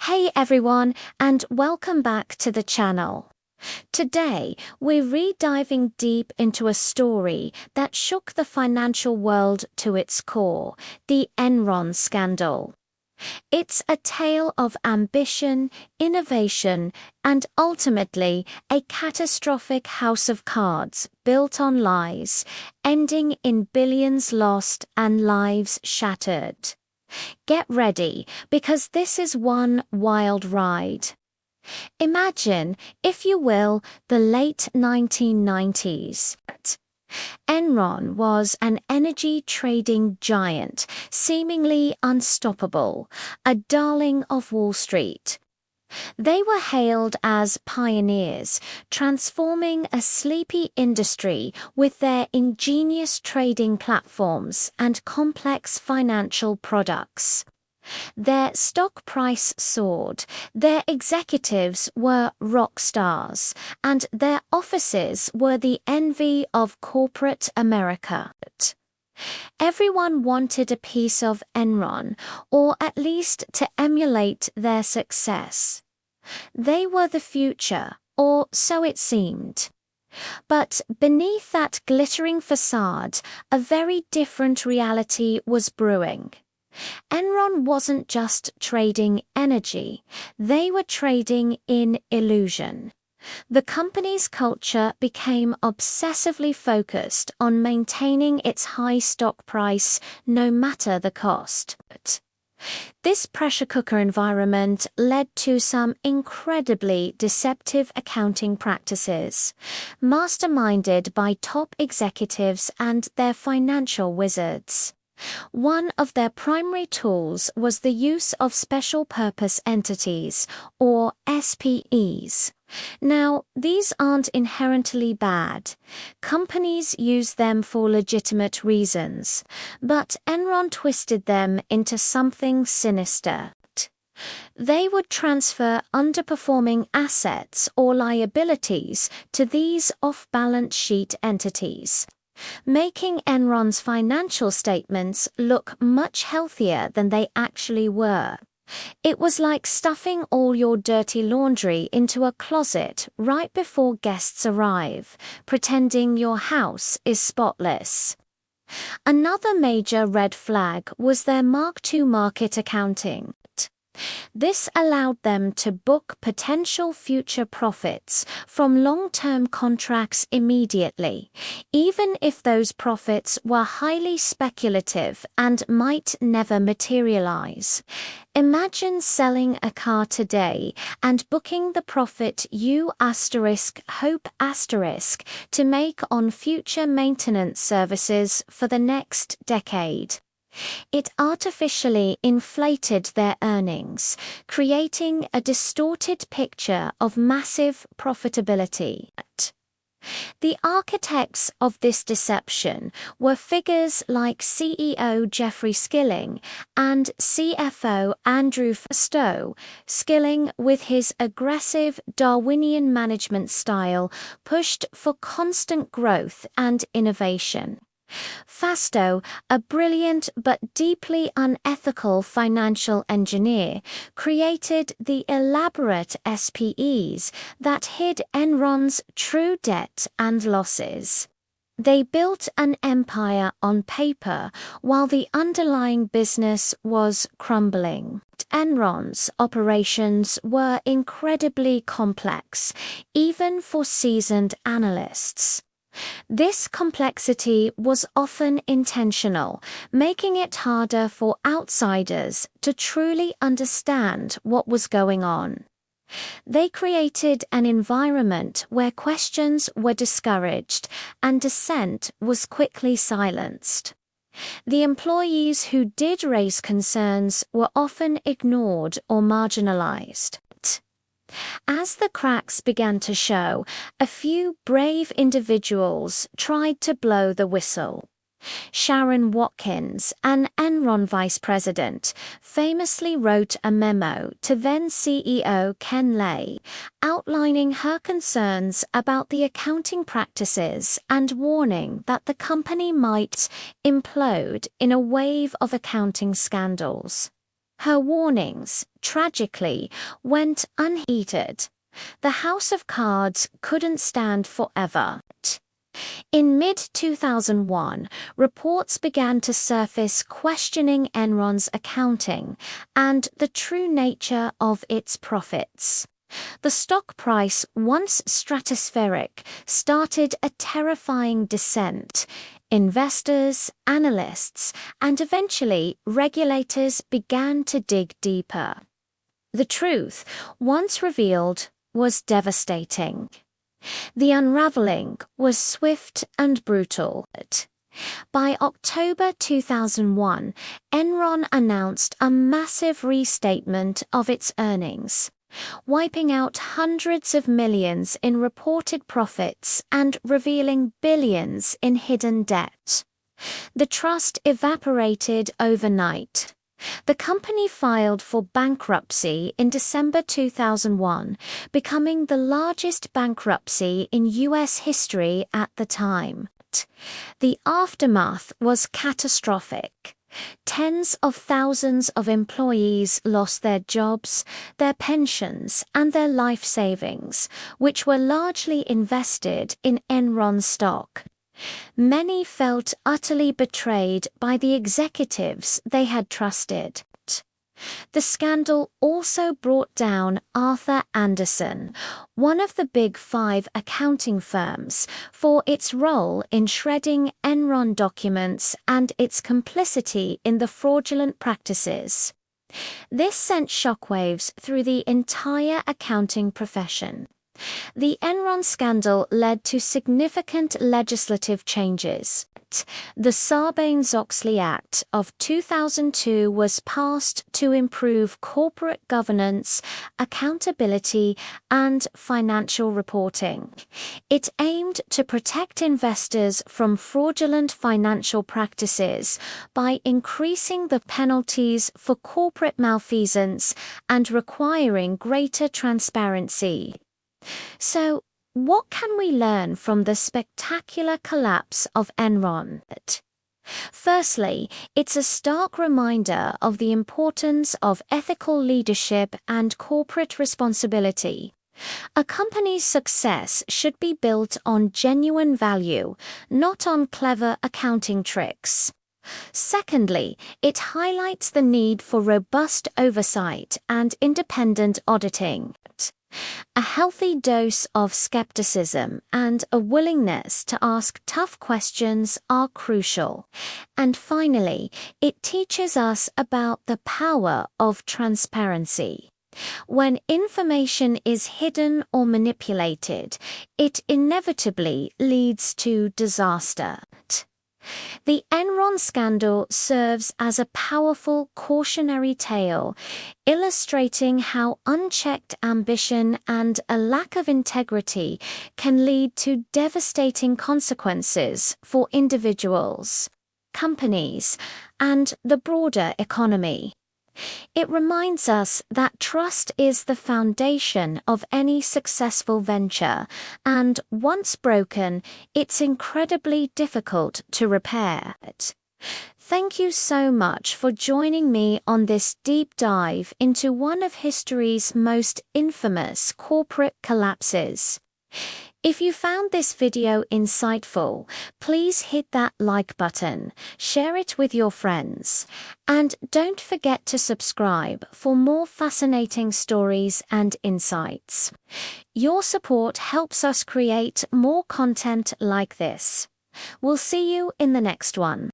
Hey everyone, and welcome back to the channel. Today, we're re-diving deep into a story that shook the financial world to its core, the Enron scandal. It's a tale of ambition, innovation, and ultimately a catastrophic house of cards built on lies, ending in billions lost and lives shattered. Get ready, because this is one wild ride. Imagine, if you will, the late 1990s. Enron was an energy trading giant, seemingly unstoppable, a darling of Wall Street. They were hailed as pioneers, transforming a sleepy industry with their ingenious trading platforms and complex financial products. Their stock price soared, their executives were rock stars, and their offices were the envy of corporate America. Everyone wanted a piece of Enron, or at least to emulate their success. They were the future, or so it seemed. But beneath that glittering facade, a very different reality was brewing. Enron wasn't just trading energy, they were trading in illusion. The company's culture became obsessively focused on maintaining its high stock price no matter the cost. This pressure cooker environment led to some incredibly deceptive accounting practices, masterminded by top executives and their financial wizards. One of their primary tools was the use of special purpose entities, or SPEs. Now, these aren't inherently bad. Companies use them for legitimate reasons, but Enron twisted them into something sinister. They would transfer underperforming assets or liabilities to these off-balance sheet entities, making Enron's financial statements look much healthier than they actually were. It was like stuffing all your dirty laundry into a closet right before guests arrive, pretending your house is spotless. Another major red flag was their mark-to-market accounting. This allowed them to book potential future profits from long-term contracts immediately, even if those profits were highly speculative and might never materialize. Imagine selling a car today and booking the profit you hope to make on future maintenance services for the next decade. It artificially inflated their earnings, creating a distorted picture of massive profitability. The architects of this deception were figures like CEO Jeffrey Skilling and CFO Andrew Fastow. Skilling, with his aggressive Darwinian management style, pushed for constant growth and innovation. Fastow, a brilliant but deeply unethical financial engineer, created the elaborate SPEs that hid Enron's true debt and losses. They built an empire on paper while the underlying business was crumbling. Enron's operations were incredibly complex, even for seasoned analysts. This complexity was often intentional, making it harder for outsiders to truly understand what was going on. They created an environment where questions were discouraged and dissent was quickly silenced. The employees who did raise concerns were often ignored or marginalized. As the cracks began to show, a few brave individuals tried to blow the whistle. Sharon Watkins, an Enron vice president, famously wrote a memo to then CEO Ken Lay, outlining her concerns about the accounting practices and warning that the company might implode in a wave of accounting scandals. Her warnings, tragically, went unheeded. The house of cards couldn't stand forever. In mid-2001, reports began to surface questioning Enron's accounting and the true nature of its profits. The stock price, once stratospheric, started a terrifying descent. Investors, analysts, and eventually regulators began to dig deeper. The truth, once revealed, was devastating. The unraveling was swift and brutal. By October 2001, Enron announced a massive restatement of its earnings, wiping out hundreds of millions in reported profits and revealing billions in hidden debt. The trust evaporated overnight. The company filed for bankruptcy in December 2001, becoming the largest bankruptcy in U.S. history at the time. The aftermath was catastrophic. Tens of thousands of employees lost their jobs, their pensions, and their life savings, which were largely invested in Enron stock. Many felt utterly betrayed by the executives they had trusted. The scandal also brought down Arthur Andersen, one of the Big Five accounting firms, for its role in shredding Enron documents and its complicity in the fraudulent practices. This sent shockwaves through the entire accounting profession. The Enron scandal led to significant legislative changes. The Sarbanes-Oxley Act of 2002 was passed to improve corporate governance, accountability, and financial reporting. It aimed to protect investors from fraudulent financial practices by increasing the penalties for corporate malfeasance and requiring greater transparency. So, what can we learn from the spectacular collapse of Enron? Firstly, it's a stark reminder of the importance of ethical leadership and corporate responsibility. A company's success should be built on genuine value, not on clever accounting tricks. Secondly, it highlights the need for robust oversight and independent auditing. A healthy dose of skepticism and a willingness to ask tough questions are crucial. And finally, it teaches us about the power of transparency. When information is hidden or manipulated, it inevitably leads to disaster. The Enron scandal serves as a powerful cautionary tale, illustrating how unchecked ambition and a lack of integrity can lead to devastating consequences for individuals, companies, and the broader economy. It reminds us that trust is the foundation of any successful venture, and once broken, it's incredibly difficult to repair. Thank you so much for joining me on this deep dive into one of history's most infamous corporate collapses. If you found this video insightful, please hit that like button, share it with your friends, and don't forget to subscribe for more fascinating stories and insights. Your support helps us create more content like this. We'll see you in the next one.